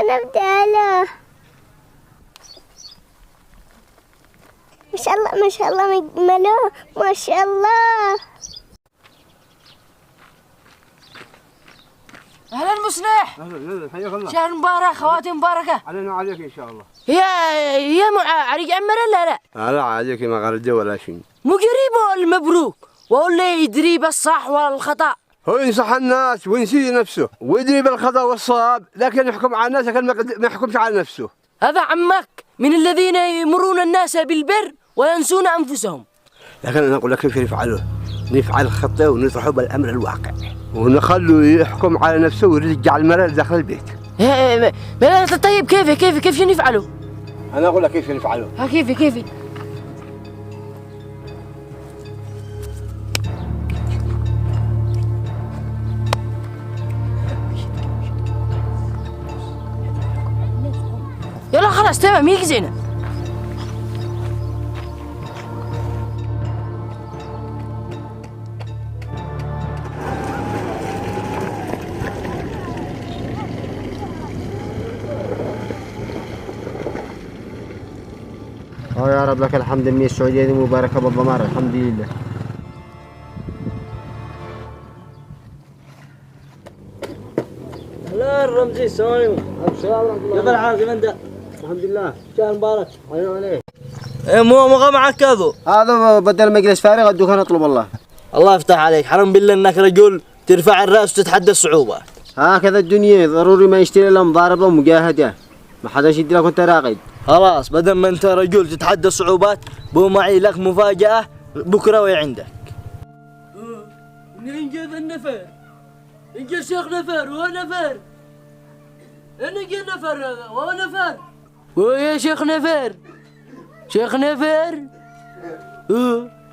أنا بداله. ما شاء الله ما شاء الله ملو ما شاء الله. أهلا مصلح. أهلا حياك الله. شهر مبارك خواتم مباركة. علينا وعليك إن شاء الله. يا عريق عمر لا لا عليك ما غرد ولا شيء. مو قريب ولا مبروك ولا يدري بالصح ولا الخطأ. هو ينصح الناس وينسي نفسه ويدري بالخطأ والصواب، لكن يحكم على الناس لكن ما يحكمش على نفسه. هذا عمك من الذين يمرون الناس بالبر وينسون أنفسهم. لكن أنا أقول لك كيف نفعله؟ نفعل الخطة ونطرحه بالأمر الواقع ونخليه يحكم على نفسه ويرجع المرأة داخل البيت. طيب كيف نفعله؟ أنا أقول لك كيف نفعله. ها كيف يلا خلاص تمام يجزينا. يا رب لك الحمد إني السعودية دي مباركة بالضمار الحمد لله. لا الرمزي السلام عليكم. السلام ورحمة الله. كيف الحال كيف أنت؟ الحمد لله. شهر مبارك. عينه عليك. مو معك كذو. هذا بدل مجلس فارغ الدكان اطلب الله. الله يفتح عليك، حرام بالله انك رجل ترفع الراس وتتحدى الصعوبات. هكذا الدنيا ضروري ما يشتري الا مضاربة ومجاهدة، ما حداش يدي لك وانت راقد. خلاص بدل ما انت رجل تتحدى الصعوبات بو معي لك مفاجأة بكرة وهي عندك. ننجز النفر ننجز شيخ نفر ونفر ننجز نفر هذا ونفر ويا شيخ نفر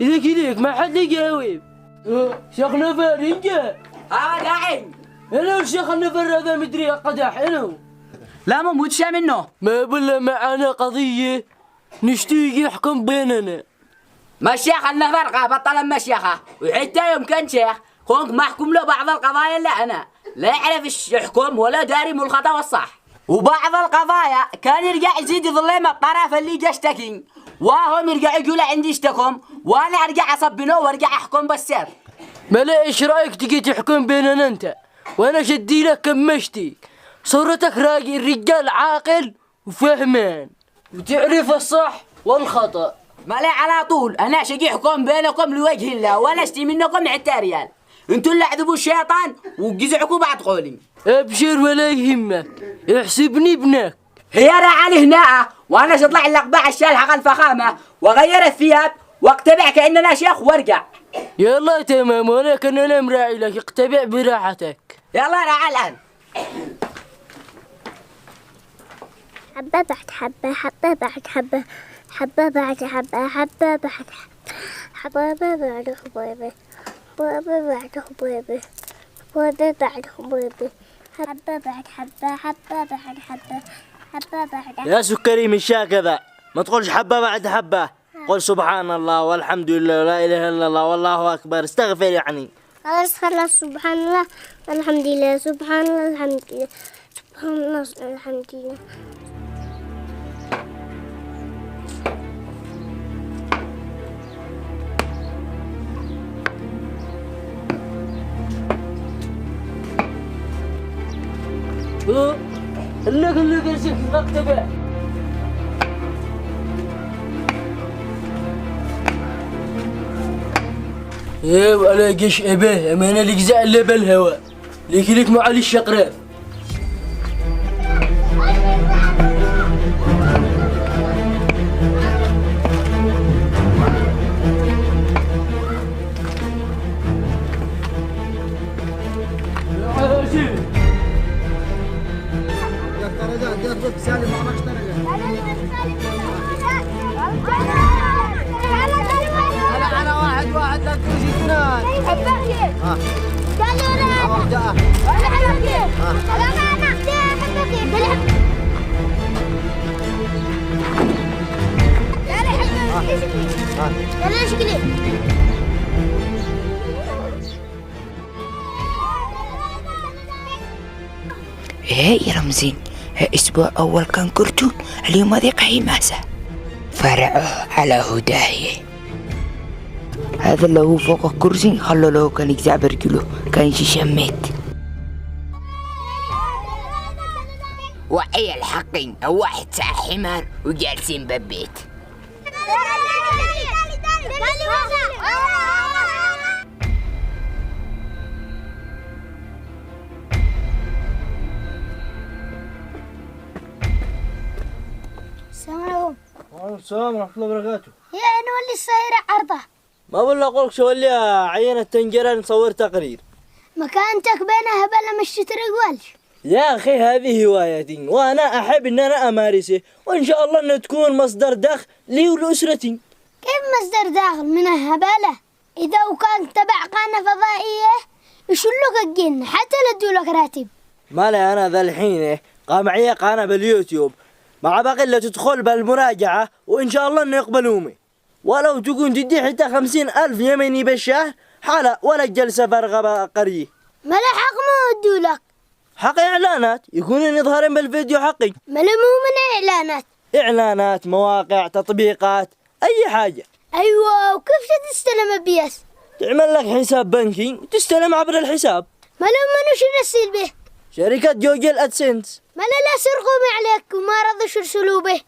إذا ما حد يجاوب. شيخ نفر ينجا قاعد. أنا الشيخ النفر هذا مدري قدح أنا لا مو متشا منه. ما بلا معنا قضية نشتي يحكم بيننا. ما الشيخ النفر بطل المشيخة وحتى يوم كان شيخ كونك محكوم له بعض القضايا اللي أنا لا يعرف يحكم ولا داري من الخطأ والصح، وبعض القضايا كان يرجع يزيد يظلم الطرف اللي جا اشتكي وهم يرجع يقول عندي اشتكم وانا ارجع اصبنه وارجع احكم بالسر. ملا ايش رايك تجي تحكم بيننا انت وانا شدي لك كمشتي صورتك راجل رجال عاقل وفهمان وتعرف الصح والخطأ. ملا على طول انا شجي احكم بينكم لوجه الله وانا اشتي منكم حتى ريال. انتوا اللي عذبوا الشيطان وجزعكم بعد قولي. ابشر ولا يهمك احسبني ابنك. هي رعالي هنا وانا شطلع اللقبة الشال حق الفخامة وغير الثياب واقتبع كأننا شيخ وارجع. يلا تمام ولكن انا مراعي لك اقتبع براحتك. يلا رعا الان. حبة بعد حبة حبة بعد حبة حبة بعد حبة حبة بعد حبة بعد حبيبي حبة بعد حبيبي حبة بعد حبيبي حبة بعد حبة حبة بعد حبة حبة بعد. يا سكري من كذا ما تقولش حبة بعد حبة، قل سبحان الله والحمد لله ولا إله إلا الله والله أكبر استغفر يعني. خلاص سبحان الله والحمد لله سبحان الله الحمد لله سبحان الله الحمد لله. اللي قرشك اقتبع. ايه ولا قش ابيه امانه لك زعل بالهواء لك معالي الشقراف. انا واحد لا تجي اثنان. ايه يا رمزين الأسبوع أول كان كرتون، اليوم هذه قيماسة، فرعوه على هداية. هذا اللي هو فوق الكرسي خلوا له كان يجزع برجله، كان شميت. وعي الحقين واحد ساعة حمار وجالسين ببيت. السلام عليكم. وعليكم السلام ورحمة الله وبركاته. يا أنا ولي السيارة عرضة. ما بالله أقولك شو اللي عينة تنجرة نصور تقرير. مكانتك بينها بلا مش ترقولش. يا أخي هذه هوايتي وأنا أحب إن أنا أمارسه، وإن شاء الله إنه تكون مصدر دخل لي ولأسرتي. كيف مصدر داخل من الهبالة؟ إذا وكان تبع قناة فضائية يشلوك الجن حتى لا تدولك راتب. ما لي أنا ذا الحين قام معي قناة باليوتيوب مع باقي اللي تدخل بالمراجعة، وإن شاء الله إنه يقبلوني، ولو تكون تدي حتى 50,000 يمني بالشهر حالة ولا جلسة فارغة قريه. ما لا حق ما يدولك. حق إعلانات يكونون يظهرون بالفيديو حقي. ما لا مو من إعلانات. إعلانات، مواقع، تطبيقات، أي حاجة. أيوة، وكيف تستلم بيس؟ تعمل لك حساب بنكي وتستلم عبر الحساب. ما لا منوش يرسل به. شركة جوجل أدسنس. ما لا سرقوا عليك وما رضوش يرسلوا به.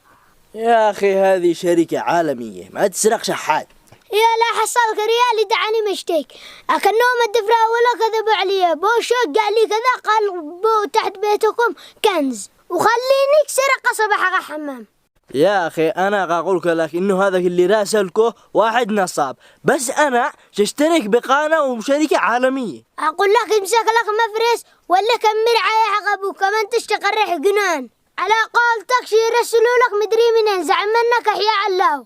يا أخي هذه شركة عالمية ما تسرق شحات. يا لا حصلك ريالي دعني مشتيك، أكنهم الدفرة ولا كذبوا علي. بوشوك قال لي كذا، قال بو تحت بيتكم كنز وخليني سرق صباح حق حمام. يا أخي أنا أقول لك إنه هذا اللي راسلكو واحد نصاب، بس أنا تشترك بقناة وشركة عالمية. أقول لك امسك لك مفرس ولا كمل عيا عقب وكمان تشتقرح جنان. على قولتك يرسلوا لك مدري منين، زعم منك أحياء الله.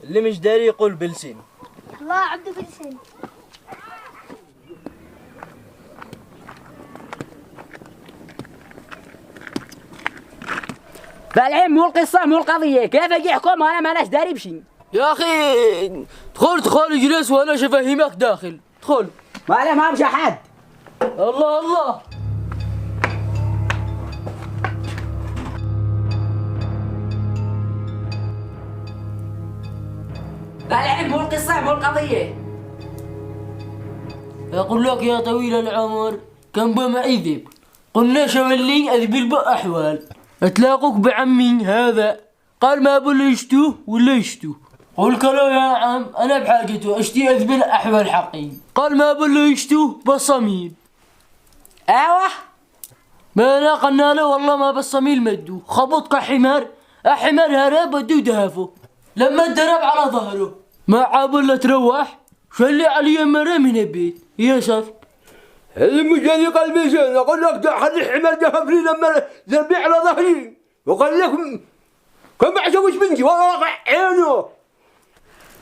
اللي مش داري يقول بلسين. الله عبده بلسين. فالحين مو القصة مو القضية، كيف أجي أحكم وأنا ما ناش داري بشي؟ يا أخي ادخل اجلس وأنا أفهمك داخل. ادخل. ما مش أحد. الله الله. فالحين مو القصة مو القضية. أقول لك يا طويل العمر كان بمعي ذيب، قلنا شملي أذبل بأحوال، أتلاقوك بعمي هذا قال ما بلشتوه ولا يشتوه. قلت له يا عم أنا بحاجته أشتي أذبل أحوال حقي، قال ما بلشتوه بصميل. أيوه ما أنا قلنا له والله ما بالصميل مدو، خبطك حمار، الحمار هرب بدو دهفه، لما درب على ظهره ما عابل تروح شلي علي مرة من البيت يا صف. اللي مش جاني قلبي زين، اقول لك ده خلي الحمار ده لي لما ذربي على ظهري، وقال لك كم بعشوش بنتي والله واقع عينه.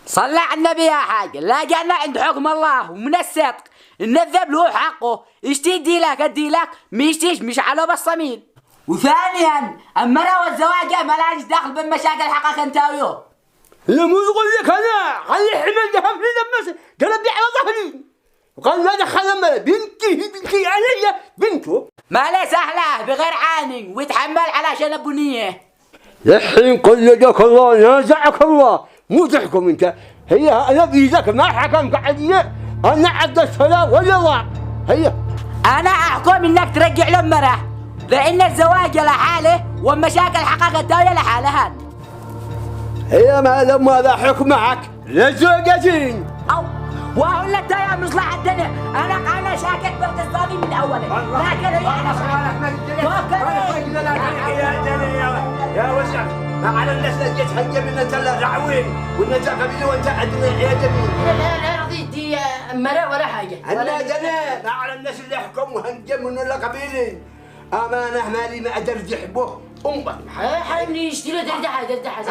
صلى على النبي يا حاج، لا جانا عند حكم الله ومن الصدق ان الذب له حقه، يشتي يديلك اديلك، ما يشتيش مش على بالصميل. وثانيا المرأة والزواج ما لهاش دخل بالمشاكل حقك انت وياه. لا مو يقول لك انا خلي الحمار ده لي لما ذربي على ظهري، وقال لا دخل لما بنتي علي بنته. ما ليه سهلة بغير عاني ويتحمل علشان البنية. الحين قل لك الله نازعك الله، مو تحكم انت، هي انا بيدك ما حكمك علي، انا عبد السلام ولا ضاع. هي انا احكم انك ترجع له مرة، لان الزواج لحاله والمشاكل حقك الدولة لحالها. هي ما لما هذا حكمك لزوجتين. او واقول لك يا مصلحة الدنيا، انا شاكك باقتصادي من اول، لكن هي يا وسع ما على الناس لقيت هجم ان انت رعوين وان انت قبيله وانت عندنا يا جميل. لا دي مرة ولا حاجة. انا جنان ما على الناس اللي يحكم وهنجم من قبيلي. امانه مالي ما ادرج يحبه امك. حبيبي يشتري دردحة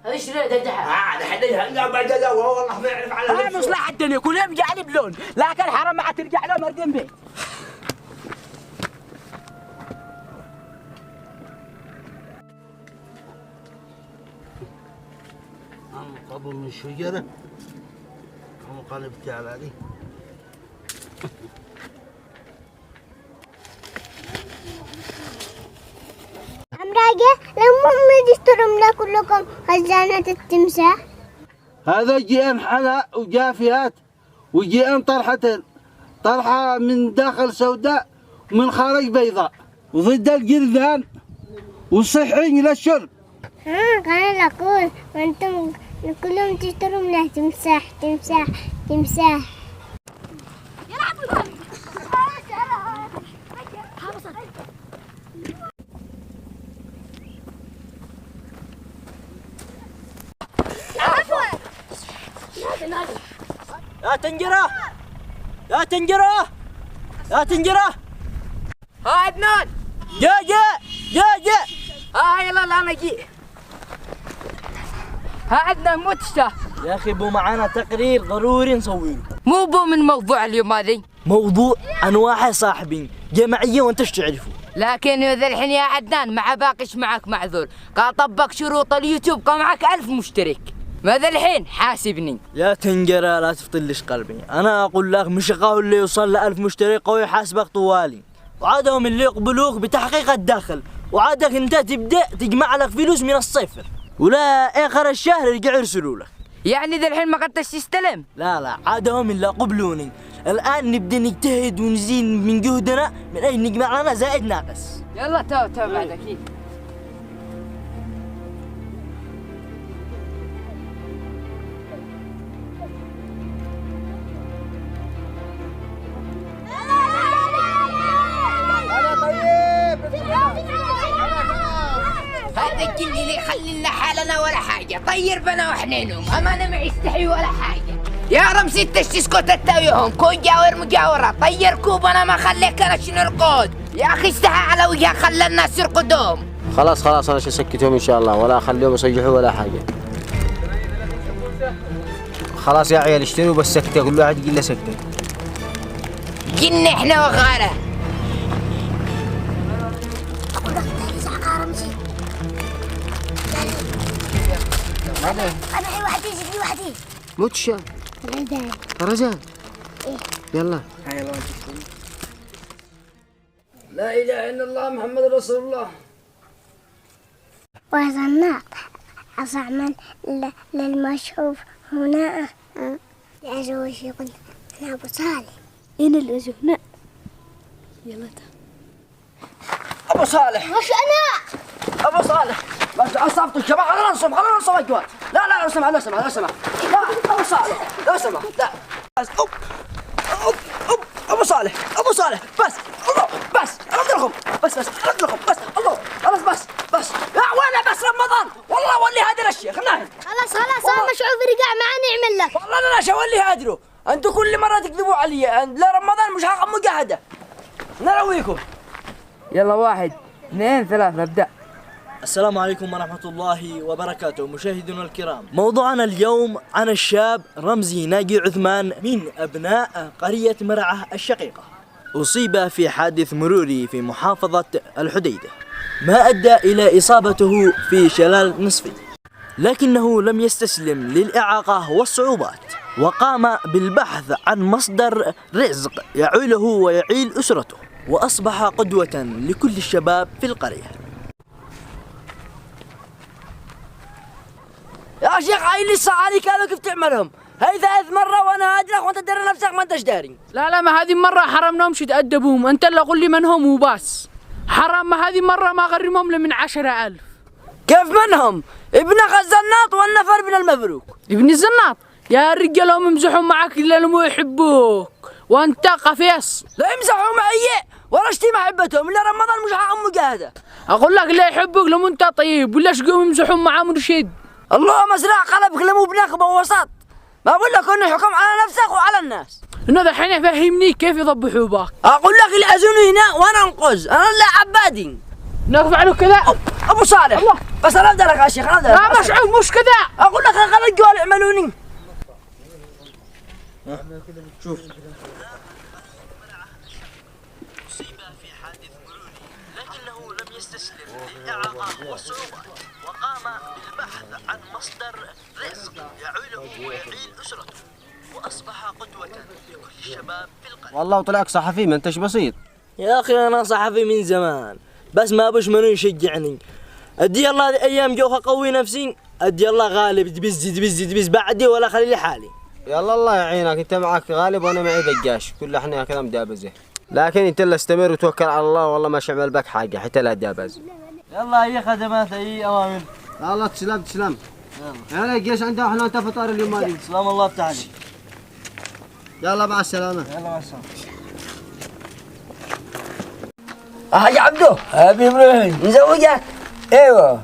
هذا يشتري دردحة. انا حديها لا بعد لا والله ما يعرف على انا مصلحة الدنيا كل يوم جعلي بلون، لكن حرام ما ترجع له مردين بيت. قبل من الشجرة وقلبت على دي. حاجة لما هم يشتروا لنا كلكم خزانة التمساح. هذا جيئن حلا وجافيات وجيئن طرحة من داخل سوداء ومن خارج بيضاء وضد الجرذان وصحي للشرب. أنا أقول وأنتم كلهم تشتروا لنا تمساح تمساح تمساح. يا تنجرة يا تنجرة يا تنجرة. ها عدنان. جاء. يلا انا جي. ها عدنان مو تشتاه. يا اخي بو معانا تقرير ضروري نسويه. مو بو من موضوع اليوم هذي. موضوع عن واحد صاحبي جمعية وانت ايش تعرفوا. لكن ذا الحين يا عدنان مع باقيش معك معذور. قال طبق شروط اليوتيوب قال معك 1000 مشترك. ماذا الحين حاسبني. يا تنجرة لا تفتلش قلبي. انا اقول لك مش قهوة اللي يوصل ل1000 مشترك ويحاسبك طوالي، وعادهم اللي يقبلوك بتحقيق الدخل، وعادك انت تبدا تجمع لك فلوس من الصفر ولا اخر الشهر يرجعوا يرسلوا لك. يعني ذا الحين ما قدرتش تستلم؟ لا عادهم اللي قبلوني. الان نبدا نجتهد ونزيد من جهدنا من اجل نجمع لنا زائد ناقص. يلا تو بعد اكيد. هذا الجن اللي يخلي لنا حالنا ولا حاجة. طير بنا وحنينهم أمانة ما يستحي ولا حاجة. يا رمسي تسكت التويهم كون جاور مجاورة. طير كوبنا ما خليك أنا شنو نرقد. يا أخي استحى على وجهك خلى الناس يرقدوهم. خلاص انا سكتهم ان شاء الله ولا اخليهم يصيحوا ولا حاجه. خلاص يا عيال اشتروا بس سكته، كل واحد يقول له سكته. جن احنا وغاله. أنا حي وحدي جدي وحدي. متشا رزان. يلا لا إله إلا الله محمد رسول الله. وظناك أصعما للمشروف هنا. يا زوجي يقول أنا أبو صالح. أنا اللي هنا. يلا أبو صالح. مش أنا. أبو صالح. بس أصبت الشباب. خلينا نصم أجوال. لا لو سمح. لا أبو صالح لو سمح. لا بس أبو صالح بس الله بس أضربهم بس أضربهم بس الله خلاص بس يا وين بس رمضان والله ولي هادر الشيخ ناهي. خلاص أنا مشعوف رجع معنا نعمل لك. والله أنا شولي هادره. أنتوا كل مرة تكذبوا علي. لا رمضان مش حق مجاهدة. نرويكم. يلا 1 2 3 نبدأ. السلام عليكم ورحمة الله وبركاته مشاهدينا الكرام. موضوعنا اليوم عن الشاب رمزي ناجي عثمان من أبناء قرية مرعة الشقيقة. أصيب في حادث مروري في محافظة الحديدة ما أدى إلى إصابته في شلال نصفي، لكنه لم يستسلم للإعاقة والصعوبات وقام بالبحث عن مصدر رزق يعيله ويعيل أسرته، وأصبح قدوة لكل الشباب في القرية. يا شيخ هاي لسه عليك هذا كيف تعملهم؟ هاي 3 مرة وانا هادرك وانت تدري نفسك ما انتش داري. لا ما هذه مرة حرمناهمش يتأدبوهم. انت اللي قول لي من هم وباس. حرام ما هذه مرة ما غرمهم من 10,000. كيف منهم؟ ابن الزناط والنفر من المبروك. ابن الزناط يا رجال هم يمزحوا معك الا لما يحبوك وانت قفيص. لا يمزحوا معي ولا اشتي محبتهم الا رمضان مش حق مجاهدة. اقول لك لا يحبوك لما انت طيب ولا شقوم يمزحوا مع مرشد. اللهم اسرع قلبك لمو بناخبه وسط. ما اقول لك انه حكم على نفسك وعلى الناس. انه الحين فهمني كيف يضبحوا باك. اقول لك الازوني هنا وانا انقذ. انا لا عبادي نفعلوا كذا. ابو صالح الله. بس انا ابدا لك يا شيخ. لا مشعوب مش كذا. اقول لك خلي الجوال يعملوني. شوف لكنه لم يستسلم للإعاقة والصعوبات وقام بالبحث عن مصدر رزق يعيله ويعيل أسرته، وأصبح قدوة لكل الشباب في القرية. والله طلعك صحفي ما انتش بسيط. يا أخي أنا صحفي من زمان بس ما بش منو يشجعني. ادي الله هذه ايام جوها قوي نفسي، ادي الله غالب دبز بعدي ولا خلي لي حالي. يلا الله يعينك، انت معك غالب وانا معي دقاش، كل احنا كذا مدابزه، لكن انت اللي استمر وتوكل على الله، والله ما شعمل بك حاجه حتى لا دابز. يلا هي خدمات هي اوامر. الله تسلم. يلا الجيش عندنا احنا انت فطار اليوم مالي. سلام الله افتح عليك. يلا مع السلامه. يلا مع السلامه. حاج عبدو ابي ابراهيم مزوجك؟ ايوه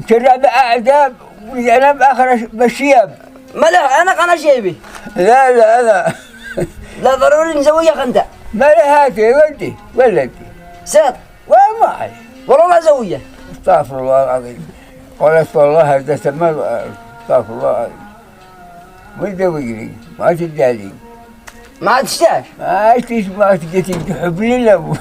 شرع باعداب ورجعنا باخر بالشياب. ملا انا قنا شيبي. لا لا ضروري نزوجك انت. ما له هاتي ولدي سيد وين ما علي والله ما زوجك. استغفر الله العظيم، قلت والله هذا تمام، استغفر الله العظيم. وين زوجني؟ ما تدالي، ما تشتاش، ما تجي تحب لي لابو.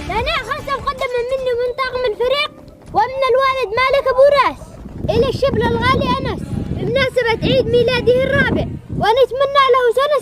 أنا أخذت مقدمة مني من طاقم الفريق ومن الوالد مالك أبو راس إلى الشبل الغالي أنس بمناسبة عيد ميلاده الرابع، ونتمنى له سنة